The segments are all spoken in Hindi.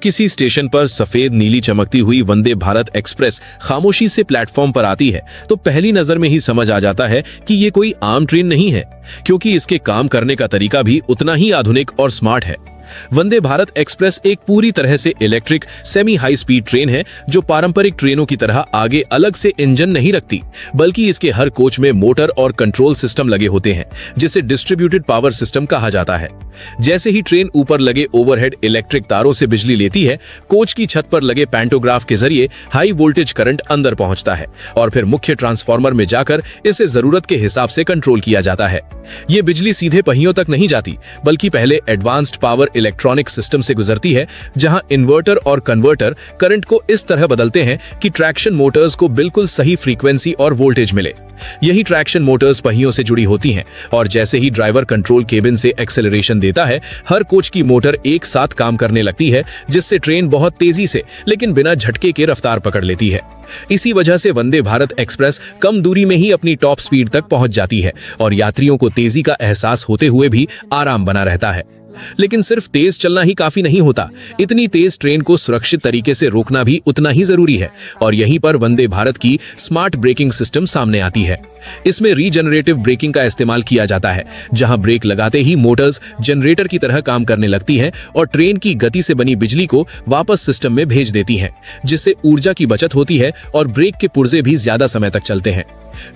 किसी स्टेशन पर सफेद नीली चमकती हुई वंदे भारत एक्सप्रेस खामोशी से प्लेटफॉर्म पर आती है तो पहली नजर में ही समझ आ जाता है कि ये कोई आम ट्रेन नहीं है, क्योंकि इसके काम करने का तरीका भी उतना ही आधुनिक और स्मार्ट है। वंदे भारत एक्सप्रेस एक पूरी तरह से electric semi high speed train है जो पारंपरिक ट्रेनों की तरह आगे अलग से इंजन नहीं रखती, बल्कि इसके हर कोच में मोटर और कंट्रोल सिस्टम लगे होते हैं, जिसे डिस्ट्रीब्यूटेड पावर सिस्टम कहा जाता है। जैसे ही ट्रेन ऊपर लगे ओवरहेड इलेक्ट्रिक तारों से बिजली लेती है, कोच की छत पर लगे पैंटोग्राफ के जरिए हाई वोल्टेज करंट अंदर पहुंचता है और फिर मुख्य ट्रांसफार्मर में जाकर इसे जरूरत के हिसाब से कंट्रोल किया जाता है। ये बिजली सीधे पहियों तक नहीं जाती, बल्कि पहले एडवांस्ड पावर इलेक्ट्रॉनिक सिस्टम से गुजरती है, जहां इन्वर्टर और कन्वर्टर करंट को इस तरह बदलते हैं कि ट्रैक्शन मोटर्स को बिल्कुल सही फ्रीक्वेंसी और वोल्टेज मिले। यही ट्रैक्शन मोटर्स पहियों से जुड़ी होती हैं और जैसे ही ड्राइवर कंट्रोल केबिन से एक्सेलरेशन देता है, हर कोच की मोटर एक साथ काम करने लगती है, जिससे ट्रेन बहुत तेजी से लेकिन बिना झटके के रफ्तार पकड़ लेती है। इसी वजह से वंदे भारत एक्सप्रेस कम दूरी में ही अपनी टॉप स्पीड तक पहुंच जाती है और यात्रियों को तेजी का एहसास होते हुए भी आराम बना रहता है। लेकिन सिर्फ तेज चलना ही काफी नहीं होता, इतनी तेज ट्रेन को सुरक्षित तरीके से रोकना भी उतना ही जरूरी है और यहीं पर वंदे भारत की स्मार्ट ब्रेकिंग सिस्टम सामने आती है। इसमें रीजनरेटिव ब्रेकिंग का इस्तेमाल किया जाता है, जहां ब्रेक लगाते ही मोटर्स जनरेटर की तरह काम करने लगती हैं और ट्रेन की गति से बनी बिजली को वापस सिस्टम में भेज देती हैं, जिससे ऊर्जा की बचत होती है और ब्रेक के पुर्जे भी ज्यादा समय तक चलते हैं।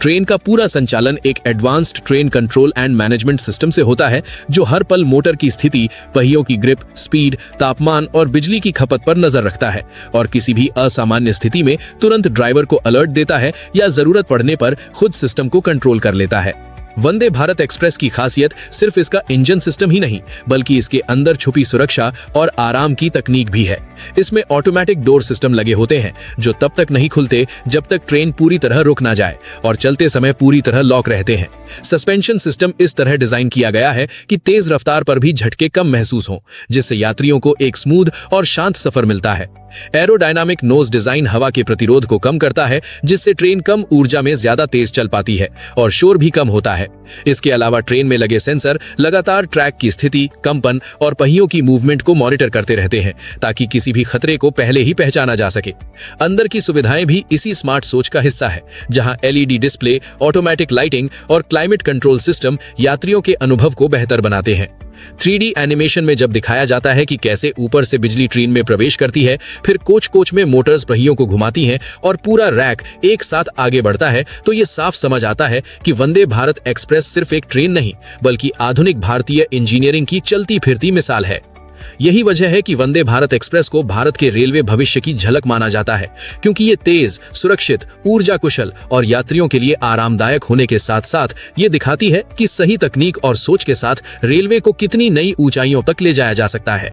ट्रेन का पूरा संचालन एक advanced train control and management system से होता है, जो हर पल मोटर की स्थिति, पहियों की ग्रिप, स्पीड, तापमान और बिजली की खपत पर नजर रखता है और किसी भी असामान्य स्थिति में तुरंत ड्राइवर को अलर्ट देता है या जरूरत पड़ने पर खुद सिस्टम को कंट्रोल कर लेता है। वंदे भारत एक्सप्रेस की खासियत सिर्फ इसका इंजन सिस्टम ही नहीं, बल्कि इसके अंदर छुपी सुरक्षा और आराम की तकनीक भी है। इसमें ऑटोमेटिक डोर सिस्टम लगे होते हैं जो तब तक नहीं खुलते जब तक ट्रेन पूरी तरह रुक ना जाए और चलते समय पूरी तरह लॉक रहते हैं। सस्पेंशन सिस्टम इस तरह डिजाइन किया गया है कि तेज रफ्तार पर भी झटके कम महसूस हों, जिससे यात्रियों को एक स्मूथ और शांत सफर मिलता है। एरोडायनामिक नोज डिजाइन हवा के प्रतिरोध को कम करता है, जिससे ट्रेन कम ऊर्जा में ज्यादा तेज चल पाती है और शोर भी कम होता है। इसके अलावा ट्रेन में लगे सेंसर लगातार ट्रैक की स्थिति, कंपन और पहियों की मूवमेंट को मॉनिटर करते रहते हैं, ताकि किसी भी खतरे को पहले ही पहचाना जा सके। अंदर की सुविधाएं भी इसी स्मार्ट सोच का हिस्सा है, जहां एलईडी डिस्प्ले, ऑटोमेटिक लाइटिंग और क्लाइमेट कंट्रोल सिस्टम यात्रियों के अनुभव को बेहतर बनाते हैं। 3D एनिमेशन में जब दिखाया जाता है कि कैसे ऊपर से बिजली ट्रेन में प्रवेश करती है, फिर कोच में मोटर्स पहियों को घुमाती हैं और पूरा रैक एक साथ आगे बढ़ता है, तो ये साफ समझ आता है कि वंदे भारत एक्सप्रेस सिर्फ एक ट्रेन नहीं, बल्कि आधुनिक भारतीय इंजीनियरिंग की चलती फिरती मिसाल है। यही वजह है कि वंदे भारत एक्सप्रेस को भारत के रेलवे भविष्य की झलक माना जाता है, क्योंकि ये तेज, सुरक्षित, ऊर्जा कुशल और यात्रियों के लिए आरामदायक होने के साथ साथ ये दिखाती है कि सही तकनीक और सोच के साथ रेलवे को कितनी नई ऊंचाइयों तक ले जाया जा सकता है।